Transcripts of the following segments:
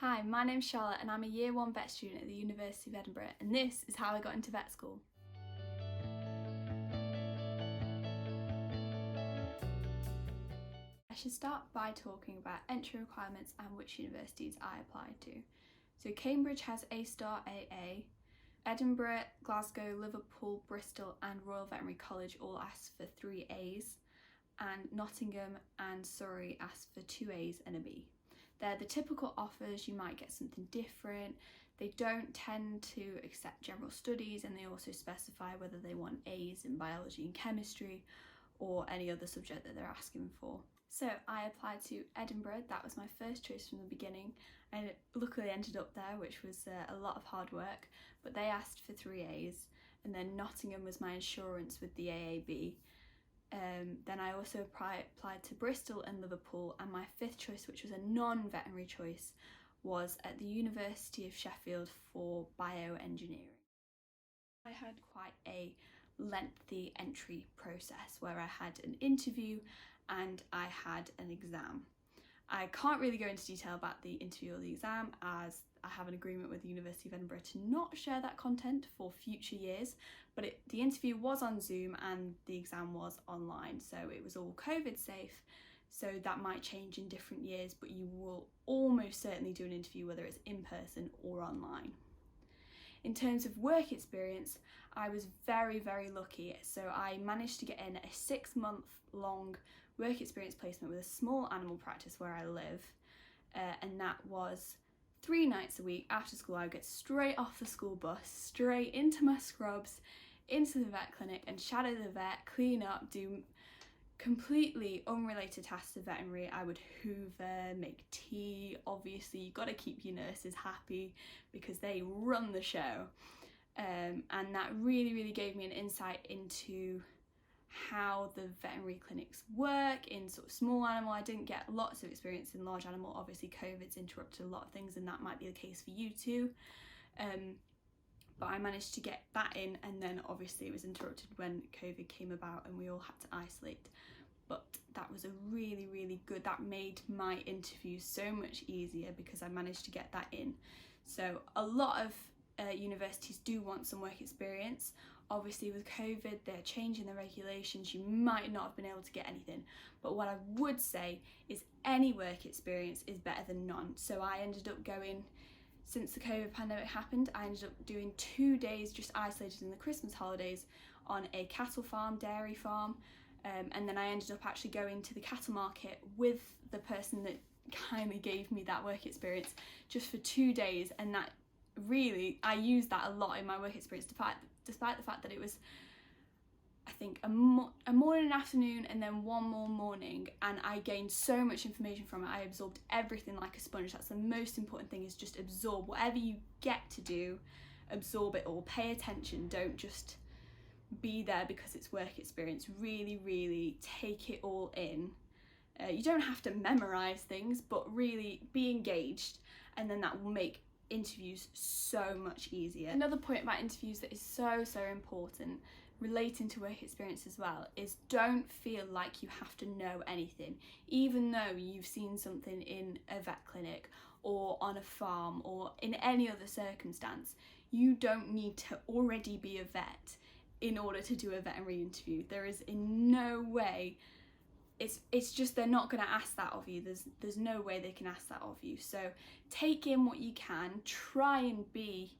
Hi, my name's Charlotte and I'm a Year 1 vet student at the University of Edinburgh, and this is how I got into vet school. I should start by talking about entry requirements and which universities I applied to. So Cambridge has A-star AA, Edinburgh, Glasgow, Liverpool, Bristol and Royal Veterinary College all asked for 3 A's, and Nottingham and Surrey asked for 2 A's and a B. They're the typical offers. You might get something different. They don't tend to accept general studies, and they also specify whether they want A's in biology and chemistry or any other subject that they're asking for. So I applied to Edinburgh. That was my first choice from the beginning, and it luckily ended up there, which was a lot of hard work, but they asked for 3 A's, and then Nottingham was my insurance with the AAB. Then I also applied to Bristol and Liverpool, and my 5th choice, which was a non-veterinary choice, was at the University of Sheffield for bioengineering. I had quite a lengthy entry process where I had an interview and I had an exam. I can't really go into detail about the interview or the exam, as I have an agreement with the University of Edinburgh to not share that content for future years, but the interview was on Zoom and the exam was online, so it was all COVID safe, so that might change in different years, but you will almost certainly do an interview whether it's in person or online. In terms of work experience, I was very lucky, so I managed to get in a 6-month-long work experience placement with a small animal practice where I live, and that was 3 nights a week. After school I would get straight off the school bus, straight into my scrubs, into the vet clinic and shadow the vet, clean up, do completely unrelated tasks to veterinary. I would hoover, make tea. Obviously you've got to keep your nurses happy because they run the show, and that really gave me an insight into how the veterinary clinics work in sort of small animal. I didn't get lots of experience in large animal. Obviously COVID's interrupted a lot of things, and that might be the case for you too, but I managed to get that in, and then obviously it was interrupted when COVID came about and we all had to isolate. But that was a really good, that made my interviews so much easier because I managed to get that in. So a lot of universities do want some work experience. Obviously with COVID they're changing the regulations, you might not have been able to get anything, but what I would say is any work experience is better than none. So I ended up going, since the COVID pandemic happened, I ended up doing 2 days just isolated in the Christmas holidays on a cattle farm, dairy farm, and then I ended up actually going to the cattle market with the person that kindly gave me that work experience just for 2 days, and that really, I used that a lot in my work experience, despite the fact that it was, I think, a morning and afternoon and then one more morning, and I gained so much information from it. I absorbed everything like a sponge. That's the most important thing, is just absorb whatever you get to do, absorb it all, pay attention, don't just be there because it's work experience. Really take it all in. You don't have to memorize things, but really be engaged, and then that will make interviews so much easier. Another point about interviews that is so important, relating to work experience as well, is don't feel like you have to know anything. Even though you've seen something in a vet clinic or on a farm or in any other circumstance, you don't need to already be a vet in order to do a veterinary interview. There is in no way, it's just they're not going to ask that of you. There's no way they can ask that of you. So take in what you can, try and be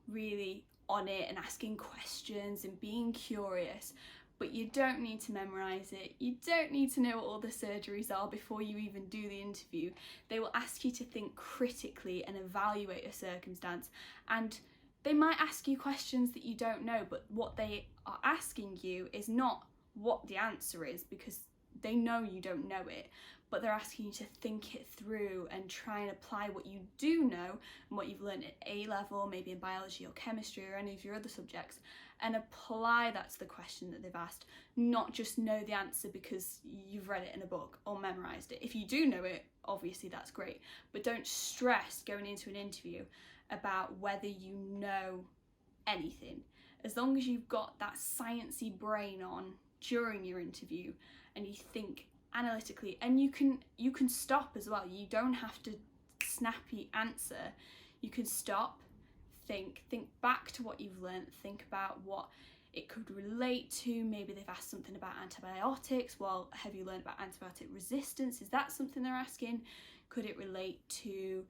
really on it and asking questions and being curious, but you don't need to memorize it. You don't need to know what all the surgeries are before you even do the interview. They will ask you to think critically and evaluate a circumstance, and they might ask you questions that you don't know, but what they are asking you is not what the answer is, because they know you don't know it, but they're asking you to think it through and try and apply what you do know and what you've learned at A level, maybe in biology or chemistry or any of your other subjects, and apply that to the question that they've asked, not just know the answer because you've read it in a book or memorized it. If you do know it, obviously that's great, but don't stress going into an interview about whether you know anything. As long as you've got that sciencey brain on during your interview and you think analytically, and you can stop as well. You don't have to snappy answer, you can stop, think back to what you've learnt, think about what it could relate to. Maybe they've asked something about antibiotics. Well, have you learned about antibiotic resistance? Is that something they're asking? Could it relate to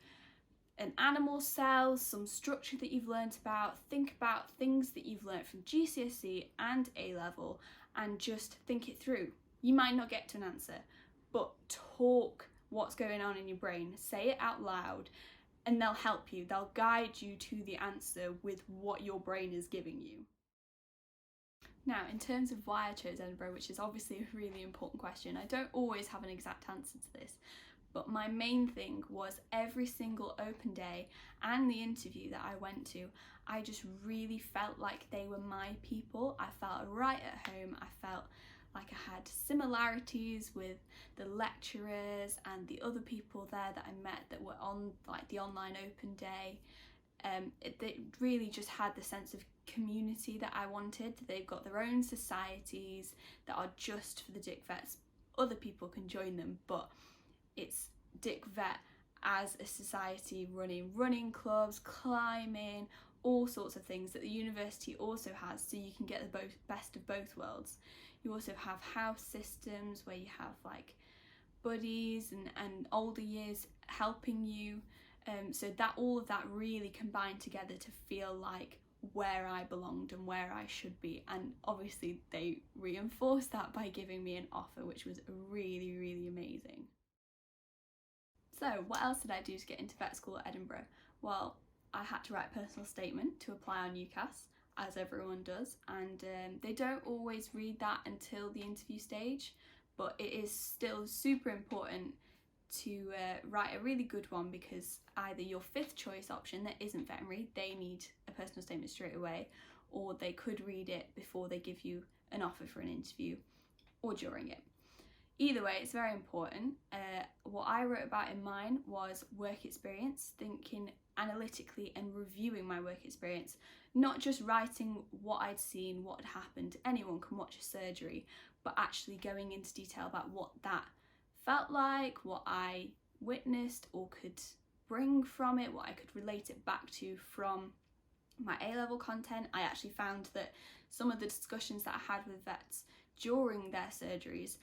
an animal cell, some structure that you've learnt about? Think about things that you've learnt from GCSE and A-level and just think it through. You might not get to an answer, but talk what's going on in your brain. Say it out loud and they'll help you. They'll guide you to the answer with what your brain is giving you. Now, in terms of why I chose Edinburgh, which is obviously a really important question, I don't always have an exact answer to this, but my main thing was every single open day and the interview that I went to, I just really felt like they were my people. I felt right at home. I felt like I had similarities with the lecturers and the other people there that I met that were on like the online open day. It really just had the sense of community that I wanted. They've got their own societies that are just for the Dick Vets. Other people can join them, but it's Dick Vet as a society running running clubs, climbing, all sorts of things that the university also has, so you can get the best of both worlds. You also have house systems where you have like buddies and older years helping you. So that all of that really combined together to feel like where I belonged and where I should be, and obviously they reinforced that by giving me an offer, which was really, really amazing. So what else did I do to get into vet school at Edinburgh? Well, I had to write a personal statement to apply on UCAS, as everyone does, and they don't always read that until the interview stage, but it is still super important to write a really good one, because either your fifth choice option that isn't veterinary, they need a personal statement straight away, or they could read it before they give you an offer for an interview or during it. Either way, it's very important. What I wrote about in mine was work experience, thinking analytically and reviewing my work experience, not just writing what I'd seen, what had happened. Anyone can watch a surgery, but actually going into detail about what that felt like, what I witnessed or could bring from it, what I could relate it back to from my A-level content. I actually found that some of the discussions that I had with vets during their surgeries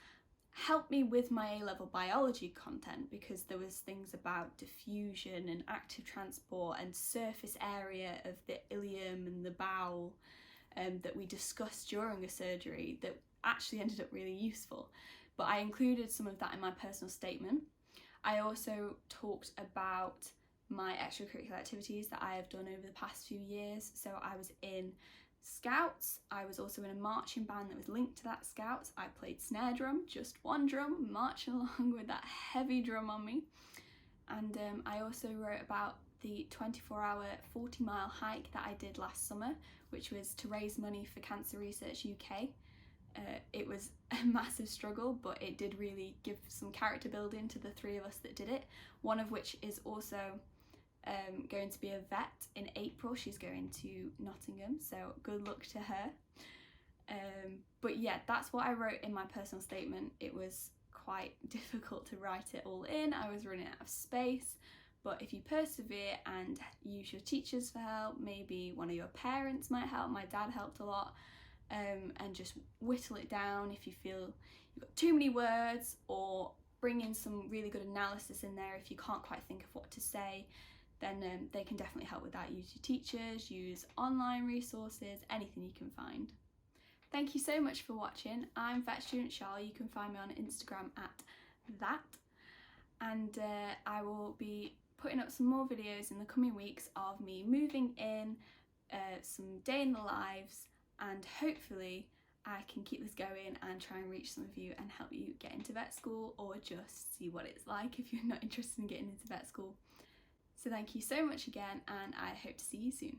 helped me with my A-level biology content, because there was things about diffusion and active transport and surface area of the ileum and the bowel that we discussed during a surgery that actually ended up really useful. But I included some of that in my personal statement. I also talked about my extracurricular activities that I have done over the past few years. So I was in Scouts, I was also in a marching band that was linked to that Scouts. I played snare drum, just one drum, marching along with that heavy drum on me. And I also wrote about the 24-hour 40-mile hike that I did last summer, which was to raise money for Cancer Research UK. It was a massive struggle, but it did really give some character building to the three of us that did it, one of which is also going to be a vet in April. She's going to Nottingham, so good luck to her. But yeah, that's what I wrote in my personal statement. It was quite difficult to write it all in. I was running out of space, but if you persevere and use your teachers for help, maybe one of your parents might help. My dad helped a lot. And just whittle it down if you feel you've got too many words, or bring in some really good analysis in there if you can't quite think of what to say. Then they can definitely help with that. Use your teachers, use online resources, anything you can find. Thank you so much for watching. I'm Vet Student Charlie. You can find me on Instagram at that, and I will be putting up some more videos in the coming weeks of me moving in, some day in the lives, and hopefully I can keep this going and try and reach some of you and help you get into vet school, or just see what it's like if you're not interested in getting into vet school. So thank you so much again, and I hope to see you soon.